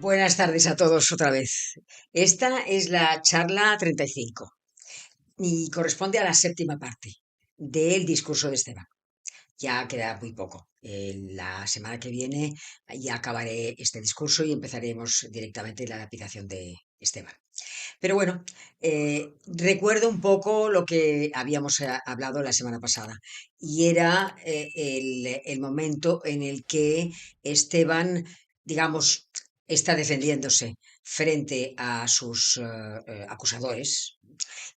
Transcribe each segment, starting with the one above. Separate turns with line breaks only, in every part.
Buenas tardes a todos otra vez. Esta es la charla 35 y corresponde a la séptima parte del discurso de Esteban. Ya queda muy poco. La semana que viene ya acabaré este discurso y empezaremos directamente la lapidación de Esteban. Pero bueno, recuerdo un poco lo que habíamos hablado la semana pasada y era el momento en el que Esteban, digamos, está defendiéndose frente a sus acusadores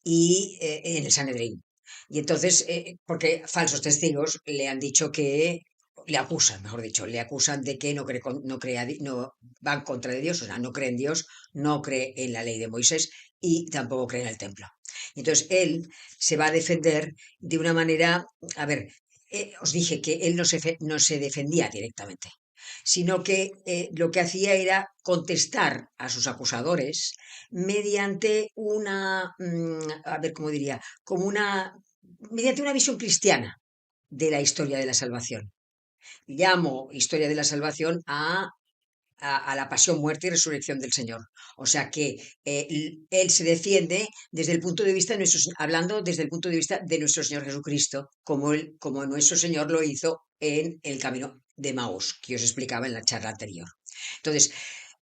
y en el Sanedrín. Y entonces, porque falsos testigos le han dicho que le acusan, mejor dicho, le acusan de que no crea, no van contra de Dios, o sea, no cree en Dios, no cree en la ley de Moisés y tampoco cree en el templo. Entonces él se va a defender de una manera, a ver, os dije que él no se defendía directamente, sino que lo que hacía era contestar a sus acusadores mediante una, a ver cómo diría, como una, mediante una visión cristiana de la historia de la salvación. Llamo historia de la salvación a la pasión, muerte y resurrección del Señor. O sea que él se defiende desde el punto de vista de hablando desde el punto de vista de nuestro Señor Jesucristo, como nuestro Señor lo hizo en el camino de Maús, que os explicaba en la charla anterior. Entonces,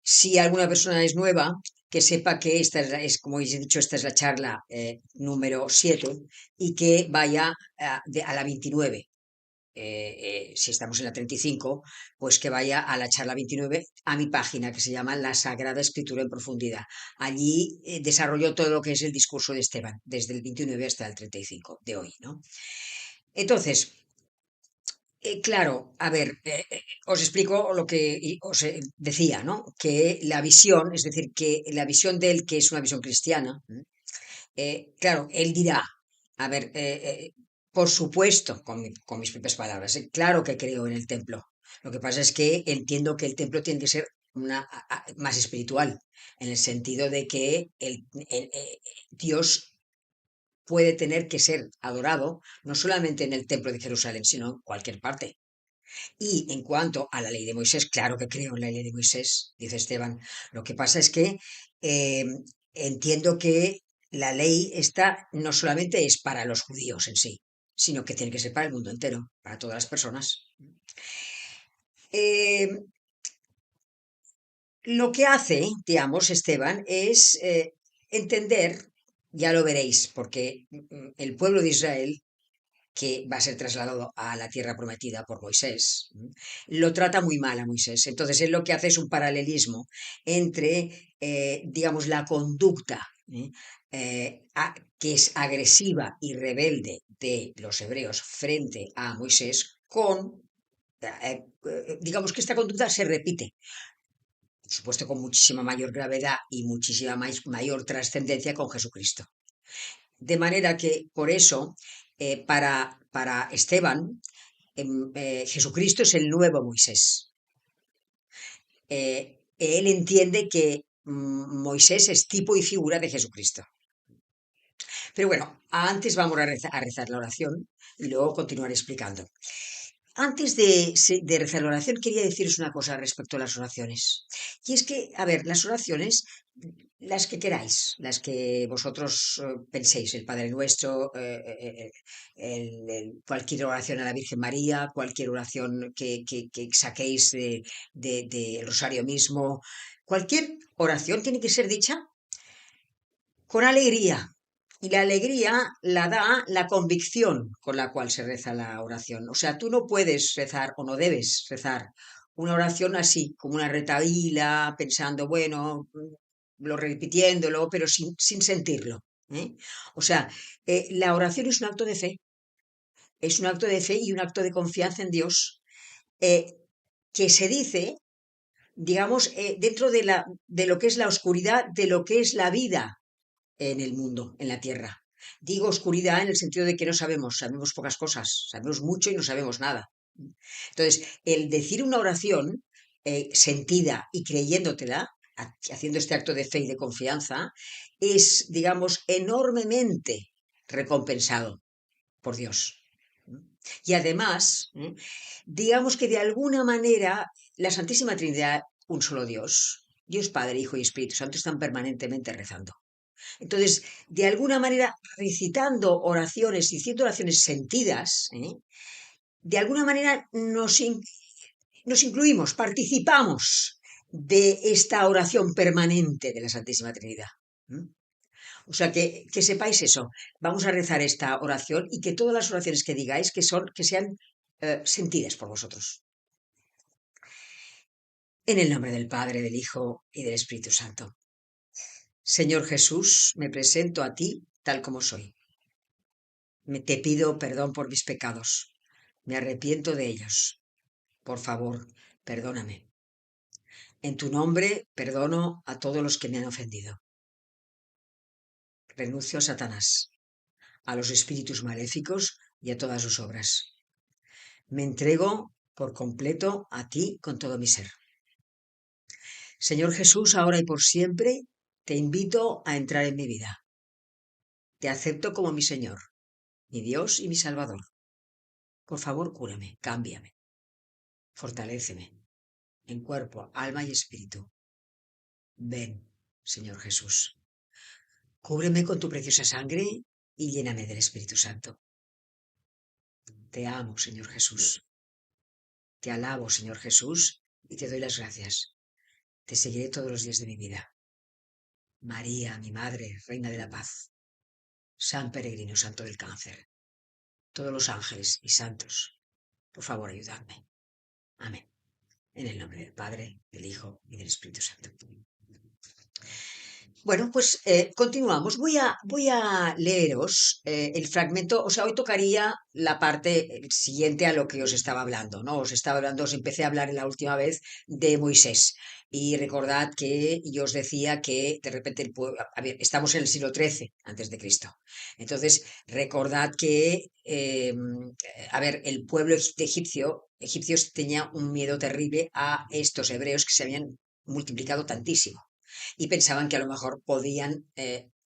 si alguna persona es nueva, que sepa que esta como he dicho, esta es la charla número 7 y que vaya a la 29. Si estamos en la 35, pues que vaya a la charla 29 a mi página que se llama La Sagrada Escritura en Profundidad. Allí desarrolló todo lo que es el discurso de Esteban, desde el 29 hasta el 35 de hoy, ¿no? Entonces, claro, a ver, os explico lo que os decía, ¿no? Que la visión, es decir, que la visión de él, que es una visión cristiana, claro, él dirá, a ver, por supuesto, con mis propias palabras, claro que creo en el templo. Lo que pasa es que entiendo que el templo tiene que ser más espiritual, en el sentido de que Dios puede tener que ser adorado no solamente en el templo de Jerusalén, sino en cualquier parte. Y en cuanto a la ley de Moisés, claro que creo en la ley de Moisés, dice Esteban. Lo que pasa es que eh, entiendo que la ley esta no solamente es para los judíos en sí, sino que tiene que ser para el mundo entero, para todas las personas. Eh, lo que hace, digamos, Esteban, es entender, ya lo veréis, porque el pueblo de Israel que va a ser trasladado a la tierra prometida por Moisés, lo trata muy mal a Moisés. Entonces, él lo que hace es un paralelismo entre, digamos, la conducta que es agresiva y rebelde de los hebreos frente a Moisés con, digamos que esta conducta se repite, por supuesto con muchísima mayor gravedad y muchísima mayor trascendencia con Jesucristo. De manera que por eso, para Esteban, Jesucristo es el nuevo Moisés. Él entiende que Moisés es tipo y figura de Jesucristo. Pero bueno, antes vamos a rezar la oración y luego continuaré explicando. Antes de rezar la oración, quería deciros una cosa respecto a las oraciones. Y es que, a ver, las oraciones, las que queráis, las que vosotros penséis, el Padre Nuestro, cualquier oración a la Virgen María, cualquier oración que saquéis del Rosario mismo, cualquier oración tiene que ser dicha con alegría. Y la alegría la da la convicción con la cual se reza la oración. O sea, tú no puedes rezar o no debes rezar una oración así, como una retaíla, pensando, bueno, lo repitiéndolo, pero sin sentirlo. ¿Eh? O sea, la oración es un acto de fe, es un acto de fe y un acto de confianza en Dios, eh, que se dice, digamos, dentro de lo que es la oscuridad, de lo que es la vida en el mundo, en la tierra. Digo oscuridad en el sentido de que no sabemos, sabemos pocas cosas, sabemos mucho y no sabemos nada. Entonces, el decir una oración sentida y creyéndotela, haciendo este acto de fe y de confianza, es, digamos, enormemente recompensado por Dios. Y además, digamos que de alguna manera la Santísima Trinidad, un solo Dios, Dios Padre, Hijo y Espíritu Santo están permanentemente rezando. Entonces, de alguna manera, recitando oraciones, diciendo oraciones sentidas, de alguna manera nos incluimos, participamos de esta oración permanente de la Santísima Trinidad. O sea, que sepáis eso. Vamos a rezar esta oración y que todas las oraciones que digáis que sean sentidas por vosotros. En el nombre del Padre, del Hijo y del Espíritu Santo. Señor Jesús, me presento a ti tal como soy. Te pido perdón por mis pecados. Me arrepiento de ellos. Por favor, perdóname. En tu nombre perdono a todos los que me han ofendido. Renuncio a Satanás, a los espíritus maléficos y a todas sus obras. Me entrego por completo a ti con todo mi ser. Señor Jesús, ahora y por siempre, te invito a entrar en mi vida. Te acepto como mi Señor, mi Dios y mi Salvador. Por favor, cúrame, cámbiame, fortaléceme, en cuerpo, alma y espíritu. Ven, Señor Jesús. Cúbreme con tu preciosa sangre y lléname del Espíritu Santo. Te amo, Señor Jesús. Te alabo, Señor Jesús, y te doy las gracias. Te seguiré todos los días de mi vida. María, mi Madre, Reina de la Paz. San Peregrino, Santo del Cáncer. Todos los ángeles y santos, por favor, ayudadme. Amén. En el nombre del Padre, del Hijo y del Espíritu Santo. Bueno, pues continuamos. Voy a leeros el fragmento, o sea, hoy tocaría la parte siguiente a lo que os estaba hablando, ¿no? Os empecé a hablar la última vez de Moisés. Y recordad que yo os decía que de repente el pueblo, a ver, estamos en el siglo XIII antes de Cristo. Entonces, recordad que, a ver, el pueblo de egipcios tenía un miedo terrible a estos hebreos que se habían multiplicado tantísimo y pensaban que a lo mejor podían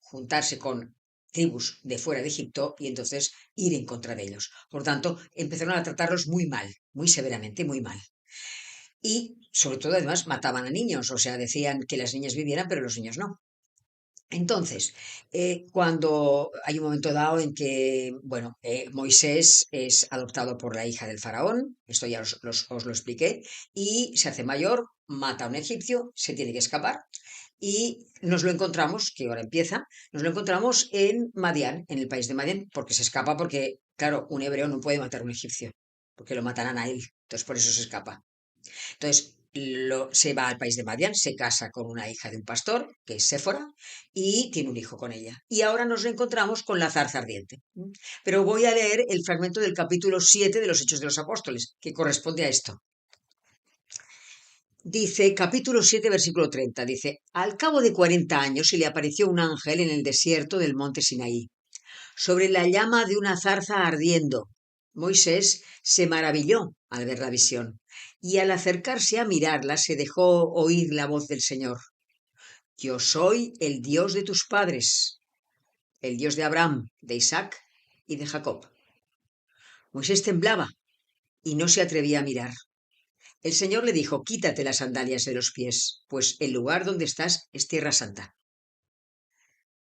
juntarse con tribus de fuera de Egipto y entonces ir en contra de ellos. Por tanto, empezaron a tratarlos muy mal, muy severamente, muy mal. Y sobre todo, además, mataban a niños, o sea, decían que las niñas vivieran, pero los niños no. Entonces, cuando hay un momento dado en que, bueno, Moisés es adoptado por la hija del faraón, esto ya os lo expliqué, y se hace mayor, mata a un egipcio, se tiene que escapar, y nos lo encontramos, que ahora empieza, nos lo encontramos en Madián, en el país de Madián, porque se escapa, porque, claro, un hebreo no puede matar a un egipcio, porque lo matarán a él, entonces por eso se escapa. Entonces, se va al país de Madián, se casa con una hija de un pastor, que es Séfora, y tiene un hijo con ella. Y ahora nos encontramos con la zarza ardiente. Pero voy a leer el fragmento del capítulo 7 de los Hechos de los Apóstoles, que corresponde a esto. Dice, capítulo 7, versículo 30, dice, al cabo de 40 años se le apareció un ángel en el desierto del monte Sinaí, sobre la llama de una zarza ardiendo. Moisés se maravilló al ver la visión, y al acercarse a mirarla se dejó oír la voz del Señor. Yo soy el Dios de tus padres, el Dios de Abraham, de Isaac y de Jacob. Moisés temblaba y no se atrevía a mirar. El Señor le dijo, quítate las sandalias de los pies, pues el lugar donde estás es tierra santa.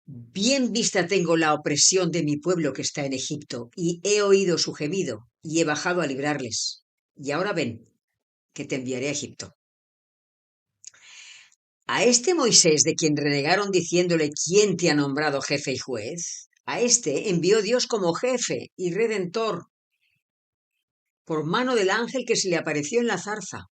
Bien vista tengo la opresión de mi pueblo que está en Egipto, y he oído su gemido, y he bajado a librarles. Y ahora ven, que te enviaré a Egipto. A este Moisés de quien renegaron diciéndole, ¿quién te ha nombrado jefe y juez? A este envió Dios como jefe y redentor, por mano del ángel que se le apareció en la zarza.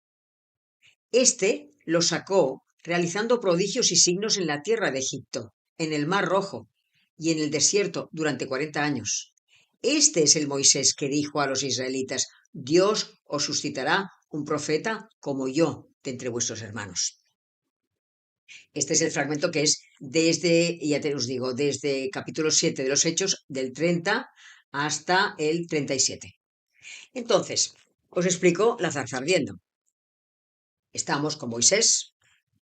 Este lo sacó realizando prodigios y signos en la tierra de Egipto, en el Mar Rojo y en el desierto durante 40 años. Este es el Moisés que dijo a los israelitas, Dios os suscitará un profeta como yo de entre vuestros hermanos. Este es el fragmento que es desde, ya te os digo, desde capítulo 7 de los Hechos, del 30 hasta el 37. Entonces, os explico la zarza ardiendo. Estamos con Moisés,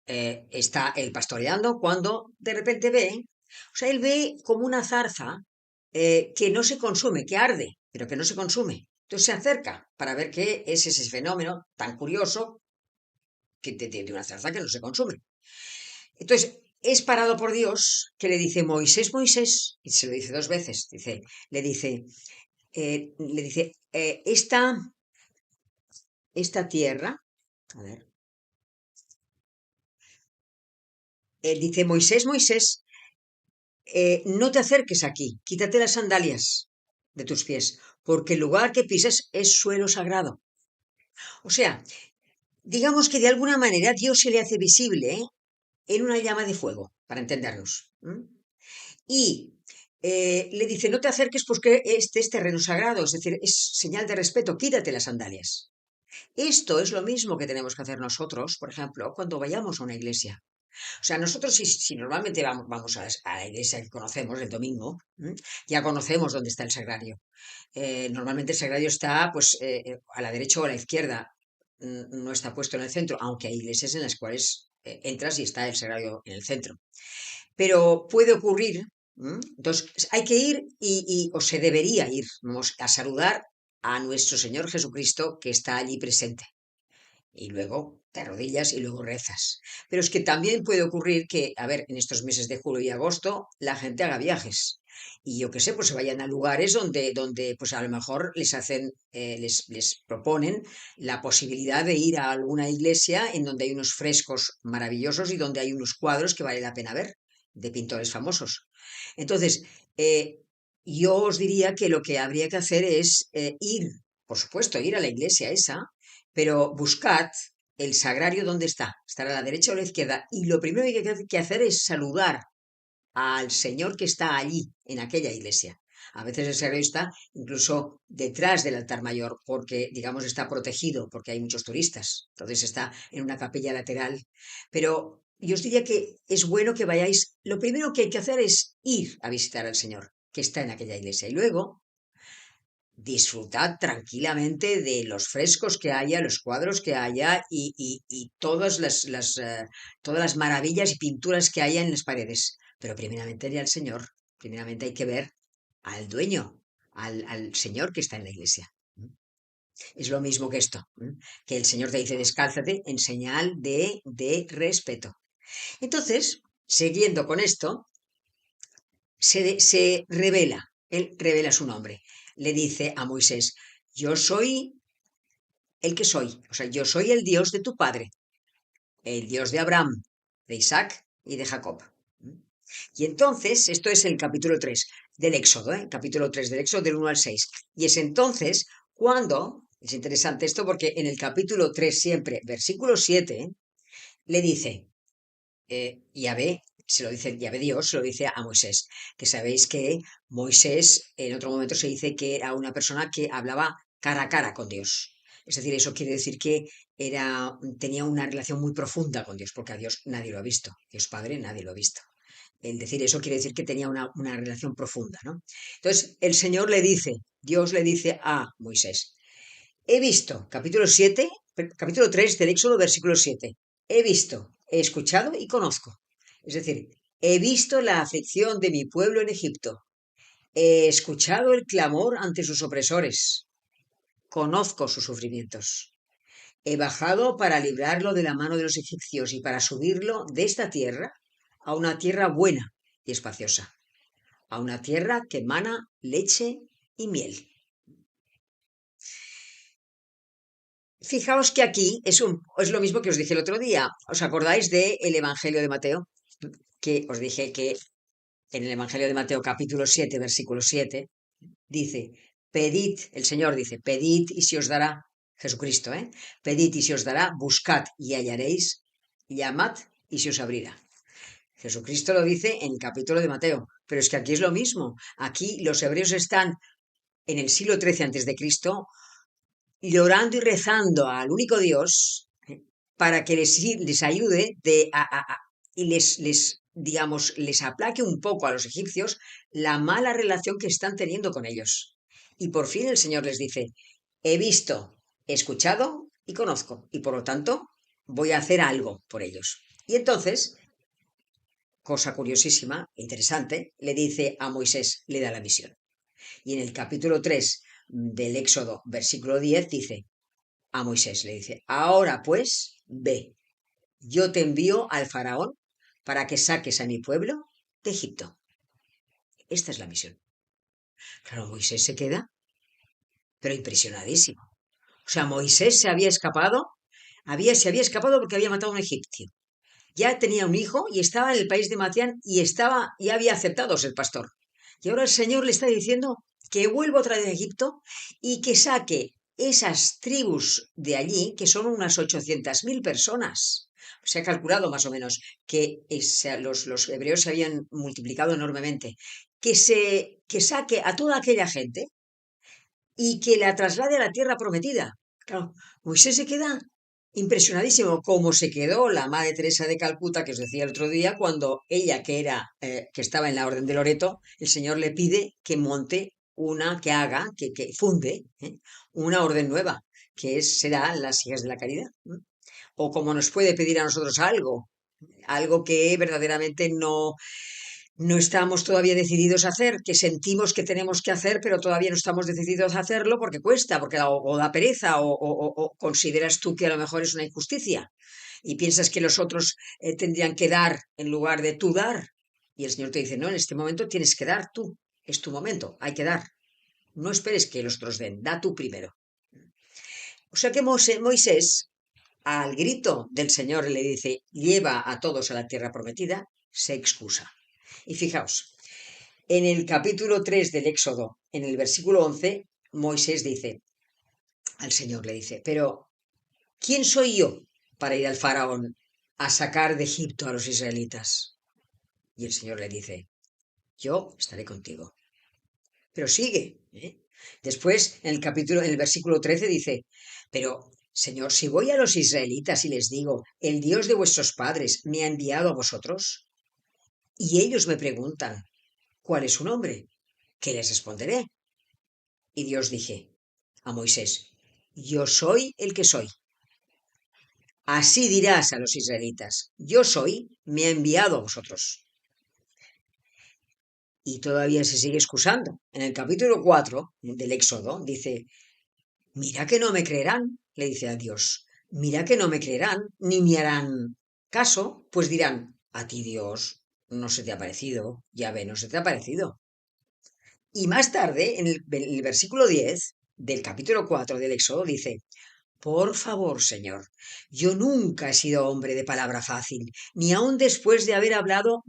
está él pastoreando, cuando de repente ve, o sea, él ve como una zarza que no se consume, que arde, pero que no se consume. Entonces se acerca para ver qué es ese fenómeno tan curioso que de una zarza que no se consume. Entonces, es parado por Dios que le dice, Moisés, Moisés, y se lo dice dos veces, le dice, esta tierra, a ver, dice, Moisés, Moisés, no te acerques aquí, quítate las sandalias de tus pies, porque el lugar que pisas es suelo sagrado. O sea, digamos que de alguna manera Dios se le hace visible, ¿eh?, en una llama de fuego, para entendernos. Y le dice, no te acerques porque este es terreno sagrado, es decir, es señal de respeto, quítate las sandalias. Esto es lo mismo que tenemos que hacer nosotros, por ejemplo, cuando vayamos a una iglesia. O sea, nosotros si normalmente vamos a la iglesia que conocemos el domingo, ya conocemos dónde está el sagrario. Normalmente el sagrario está pues a la derecha o a la izquierda, no está puesto en el centro, aunque hay iglesias en las cuales entras y está el sagrario en el centro. Pero puede ocurrir, entonces hay que ir o se debería ir, vamos, a saludar a nuestro Señor Jesucristo que está allí presente y luego te arrodillas y luego rezas. Pero es que también puede ocurrir que, a ver, en estos meses de julio y agosto la gente haga viajes y yo qué sé, pues se vayan a lugares donde pues a lo mejor les hacen, les proponen la posibilidad de ir a alguna iglesia en donde hay unos frescos maravillosos y donde hay unos cuadros que vale la pena ver de pintores famosos. Entonces, yo os diría que lo que habría que hacer es ir, por supuesto, ir a la iglesia esa, pero buscad el sagrario donde está, estará a la derecha o a la izquierda, y lo primero que hay que hacer es saludar al Señor que está allí, en aquella iglesia. A veces el sagrario está incluso detrás del altar mayor, porque, digamos, está protegido, porque hay muchos turistas. Entonces está en una capilla lateral. Pero yo os diría que es bueno que vayáis. Lo primero que hay que hacer es ir a visitar al Señor, que está en aquella iglesia. Y luego disfrutad tranquilamente de los frescos que haya, los cuadros que haya y todas las maravillas y pinturas que haya en las paredes. Pero primeramente ir al Señor, primeramente hay que ver al dueño, al Señor que está en la iglesia. Es lo mismo que esto, que el Señor te dice descálzate en señal de respeto. Entonces, siguiendo con esto, se revela, él revela su nombre. Le dice a Moisés, yo soy el que soy, o sea, yo soy el Dios de tu padre, el Dios de Abraham, de Isaac y de Jacob. Y entonces, esto es el capítulo 3 del Éxodo, capítulo 3 del Éxodo del 1 al 6. Y es entonces cuando, es interesante esto porque en el capítulo 3 siempre, versículo 7, le dice, Yahvé, se lo dice Yahvé Dios, se lo dice a Moisés, que sabéis que Moisés en otro momento se dice que era una persona que hablaba cara a cara con Dios. Es decir, eso quiere decir que tenía una relación muy profunda con Dios, porque a Dios nadie lo ha visto, Dios Padre nadie lo ha visto. El decir eso quiere decir que tenía una relación profunda, ¿no? Entonces, el Señor le dice, Dios le dice a Moisés, he visto, capítulo 3 del Éxodo, versículo 7. He visto, he escuchado y conozco. Es decir, he visto la aflicción de mi pueblo en Egipto. He escuchado el clamor ante sus opresores. Conozco sus sufrimientos. He bajado para librarlo de la mano de los egipcios y para subirlo de esta tierra a una tierra buena y espaciosa, a una tierra que emana leche y miel. Fijaos que aquí es lo mismo que os dije el otro día. ¿Os acordáis del Evangelio de Mateo? Que os dije que en el Evangelio de Mateo capítulo 7, versículo 7, dice, pedid, el Señor dice, pedid y se os dará, Jesucristo, pedid y se os dará, buscad y hallaréis, llamad y se os abrirá. Jesucristo lo dice en el capítulo de Mateo, pero es que aquí es lo mismo. Aquí los hebreos están en el siglo XIII antes de Cristo llorando y rezando al único Dios para que les ayude y digamos, les aplaque un poco a los egipcios la mala relación que están teniendo con ellos. Y por fin el Señor les dice, he visto, he escuchado y conozco, y por lo tanto voy a hacer algo por ellos. Y entonces, cosa curiosísima, interesante, le dice a Moisés, le da la misión. Y en el capítulo 3 del Éxodo, versículo 10, dice, a Moisés le dice, ahora pues, ve, yo te envío al faraón para que saques a mi pueblo de Egipto. Esta es la misión. Claro, Moisés se queda, pero impresionadísimo. O sea, Moisés se había escapado porque había matado a un egipcio. Ya tenía un hijo y estaba en el país de Madián y había aceptado ser pastor. Y ahora el Señor le está diciendo que vuelva otra vez a Egipto y que saque esas tribus de allí, que son unas 800.000 personas. Se ha calculado más o menos que los hebreos se habían multiplicado enormemente. Que saque a toda aquella gente y que la traslade a la tierra prometida. Claro, Moisés se queda impresionadísimo, como se quedó la Madre Teresa de Calcuta, que os decía el otro día, cuando ella, que estaba en la Orden de Loreto, el Señor le pide que monte que funde una orden nueva, será las Hijas de la Caridad. O como nos puede pedir a nosotros algo que verdaderamente no estamos todavía decididos a hacer, que sentimos que tenemos que hacer, pero todavía no estamos decididos a hacerlo porque cuesta, porque o da pereza, o consideras tú que a lo mejor es una injusticia y piensas que los otros tendrían que dar en lugar de tú dar. Y el Señor te dice, no, en este momento tienes que dar tú, es tu momento, hay que dar. No esperes que los otros den, da tú primero. O sea que Moisés, al grito del Señor, le dice, lleva a todos a la tierra prometida, se excusa. Y fijaos, en el capítulo 3 del Éxodo, en el versículo 11, Moisés dice, al Señor le dice, pero ¿quién soy yo para ir al faraón a sacar de Egipto a los israelitas? Y el Señor le dice, yo estaré contigo. Pero sigue, ¿eh? Después, en el versículo 13 dice, pero Señor, si voy a los israelitas y les digo, el Dios de vuestros padres me ha enviado a vosotros, y ellos me preguntan, ¿cuál es su nombre? ¿Qué les responderé? Y Dios dije a Moisés, yo soy el que soy. Así dirás a los israelitas, yo soy, me ha enviado a vosotros. Y todavía se sigue excusando. En el capítulo 4 del Éxodo dice, mira que no me creerán, le dice a Dios, mira que no me creerán, ni me harán caso, pues dirán, a ti Dios no se te ha parecido, Yahvé no se te ha parecido. Y más tarde, en el versículo 10 del capítulo 4 del Éxodo, dice, por favor, Señor, yo nunca he sido hombre de palabra fácil, ni aun después de haber hablado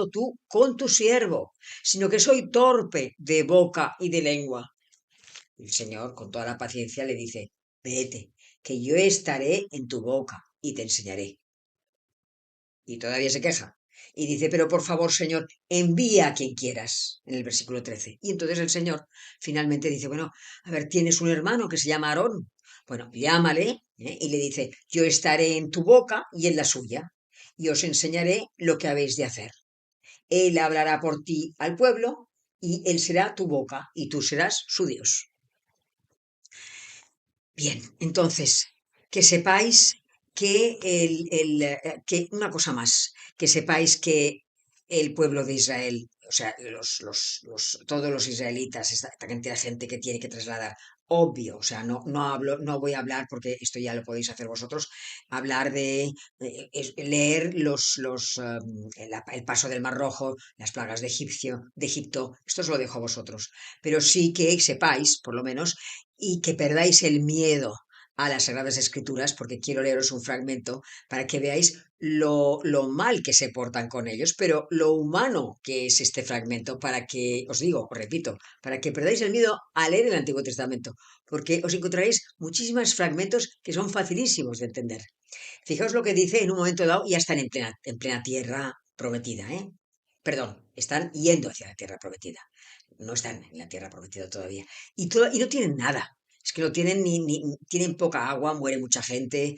tú con tu siervo, sino que soy torpe de boca y de lengua. El Señor, con toda la paciencia, le dice, vete, que yo estaré en tu boca y te enseñaré. Y todavía se queja. Y dice, pero por favor, Señor, envía a quien quieras, en el versículo 13. Y entonces el Señor finalmente dice, bueno, a ver, tienes un hermano que se llama Aarón. Bueno, llámale, y le dice, yo estaré en tu boca y en la suya, y os enseñaré lo que habéis de hacer. Él hablará por ti al pueblo, y él será tu boca, y tú serás su Dios. Bien, entonces, que sepáis que una cosa más, que sepáis que el pueblo de Israel, o sea, todos los israelitas, esta cantidad de gente que tiene que trasladar, obvio, o sea, no voy a hablar porque esto ya lo podéis hacer vosotros, hablar leer el paso del Mar Rojo, las plagas de Egipto, esto os lo dejo a vosotros, pero sí que sepáis, por lo menos, y que perdáis el miedo a las Sagradas Escrituras, porque quiero leeros un fragmento para que veáis lo mal que se portan con ellos, pero lo humano que es este fragmento, para que, os digo, os repito, para que perdáis el miedo a leer el Antiguo Testamento, porque os encontraréis muchísimos fragmentos que son facilísimos de entender. Fijaos lo que dice en un momento dado, ya están en plena tierra prometida, ¿eh? Perdón, están yendo hacia la tierra prometida. No están en la tierra prometida todavía. Y no tienen nada. Es que no tienen tienen poca agua, muere mucha gente,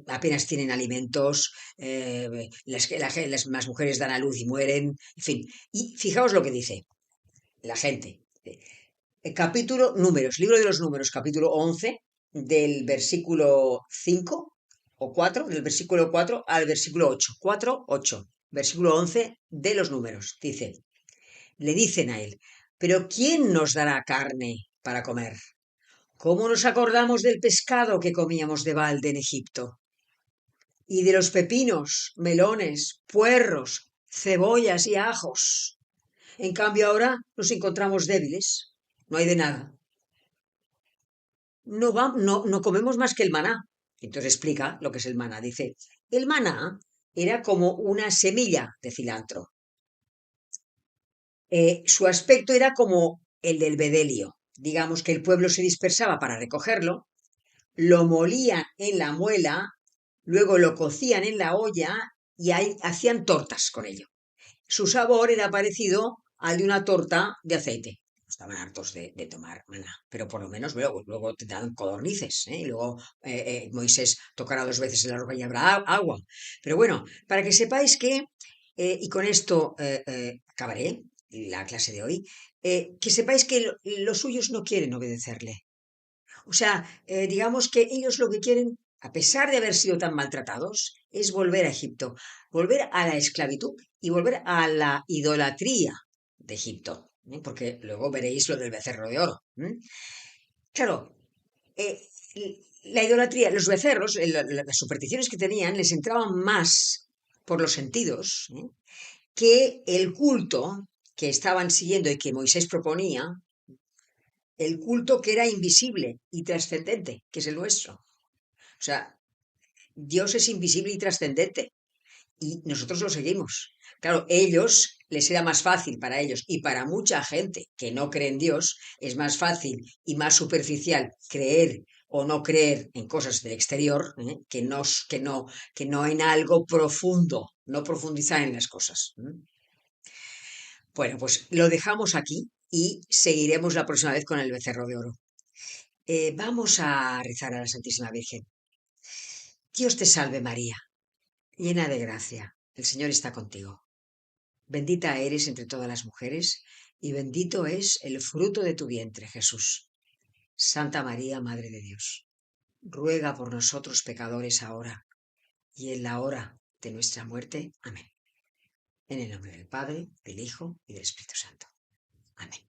apenas tienen alimentos, las mujeres dan a luz y mueren, en fin. Y fijaos lo que dice la gente. Libro de los Números, capítulo 11, del versículo 5 o 4, del versículo 4 al versículo 8. 4, 8. Versículo 11 de los Números. Le dicen a él, pero ¿quién nos dará carne para comer? ¿Cómo nos acordamos del pescado que comíamos de balde en Egipto? y de los pepinos, melones, puerros, cebollas y ajos. En cambio ahora nos encontramos débiles, no hay de nada. No comemos más que el maná. Entonces explica lo que es el maná. Dice, el maná era como una semilla de cilantro. Su aspecto era como el del bedelio. Digamos que el pueblo se dispersaba para recogerlo, lo molían en la muela, luego lo cocían en la olla y ahí hacían tortas con ello. Su sabor era parecido al de una torta de aceite. Estaban hartos de tomar maná, pero por lo menos luego te dan codornices, ¿eh? Y luego Moisés tocará 2 veces en la roca y habrá agua. Pero bueno, para que sepáis que, y con esto acabaré la clase de hoy, que sepáis que los suyos no quieren obedecerle. O sea, digamos que ellos lo que quieren, a pesar de haber sido tan maltratados, es volver a Egipto, volver a la esclavitud y volver a la idolatría de Egipto, ¿eh? Porque luego veréis lo del becerro de oro. ¿Eh? Claro, eh, la idolatría, los becerros, las supersticiones que tenían, les entraban más por los sentidos, ¿eh? Que el culto que estaban siguiendo y que Moisés proponía, el culto que era invisible y trascendente, que es el nuestro. O sea, Dios es invisible y trascendente y nosotros lo seguimos. Claro, ellos les era más fácil para ellos y para mucha gente que no cree en Dios, es más fácil y más superficial creer o no creer en cosas del exterior, que no en algo profundo, no profundizar en las cosas. Bueno, pues lo dejamos aquí y seguiremos la próxima vez con el becerro de oro. Vamos a rezar a la Santísima Virgen. Dios te salve María, llena de gracia, el Señor está contigo. Bendita eres entre todas las mujeres, y bendito es el fruto de tu vientre, Jesús. Santa María, Madre de Dios, ruega por nosotros pecadores ahora y en la hora de nuestra muerte. Amén. En el nombre del Padre, del Hijo y del Espíritu Santo. Amén.